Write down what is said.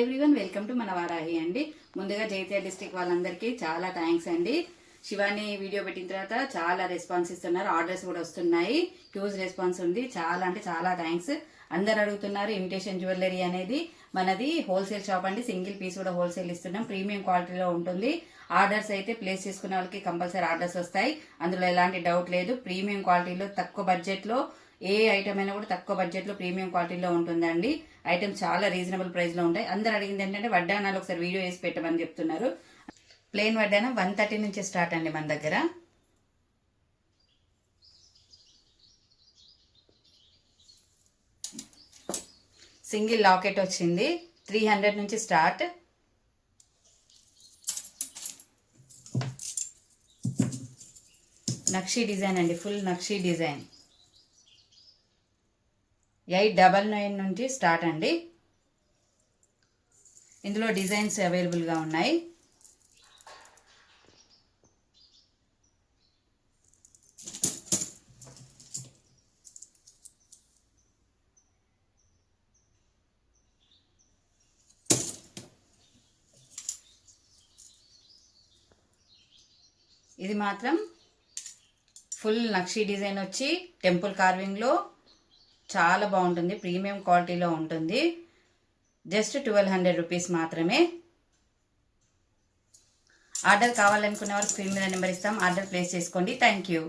Everyone welcome to మన వారాహి అండి. ముందుగా జైత్యాల డిస్ట్రిక్ట్ వాళ్ళందరికీ చాలా థ్యాంక్స్ అండి. శివాని వీడియో పెట్టిన తర్వాత చాలా రెస్పాన్స్ ఇస్తున్నారు, ఆర్డర్స్ కూడా వస్తున్నాయి, హ్యూజ్ రెస్పాన్స్ ఉంది. చాలా అంటే చాలా థ్యాంక్స్. అందరు అడుగుతున్నారు. ఇమిటేషన్ జ్యువెలరీ అనేది మనది హోల్సేల్ షాప్ అండి. సింగిల్ పీస్ కూడా హోల్సేల్ ఇస్తున్నాం, ప్రీమియం క్వాలిటీలో ఉంటుంది. ఆర్డర్స్ అయితే ప్లేస్ చేసుకునే వాళ్ళకి కంపల్సరీ ఆర్డర్స్ వస్తాయి, అందులో ఎలాంటి డౌట్ లేదు. ప్రీమియం క్వాలిటీలో తక్కువ బడ్జెట్లో ఏ ఐటమ్ అయినా కూడా తక్కువ బడ్జెట్లో ప్రీమియం క్వాలిటీలో ఉంటుందండి. ఐటమ్స్ చాలా రీజనబుల్ ప్రైస్లో ఉంటాయి. అందరు అడిగింది ఏంటంటే వడ్డానాలు ఒకసారి వీడియో వేసి పెట్టమని చెప్తున్నారు. ప్లెయిన్ వడ్డానం 130 నుంచి స్టార్ట్ అండి మన దగ్గర. సింగిల్ లాకెట్ వచ్చింది 300 నుంచి స్టార్ట్. నక్షీ డిజైన్ అండి, ఫుల్ నక్షీ డిజైన్ 899 నుంచి స్టార్ట్ అండి. ఇందులో డిజైన్స్ అవైలబుల్గా ఉన్నాయి. ఇది మాత్రం ఫుల్ నక్షీ డిజైన్ వచ్చి టెంపుల్ కార్వింగ్లో చాలా బాగుంటుంది, ప్రీమియం క్వాలిటీలో ఉంటుంది. జస్ట్ 1200 రూపీస్ మాత్రమే. ఆర్డర్ కావాలనుకునే వారు స్క్రీన్ మీద నెంబర్ ఇస్తాం, ఆర్డర్ ప్లేస్ చేసుకోండి. Thank you.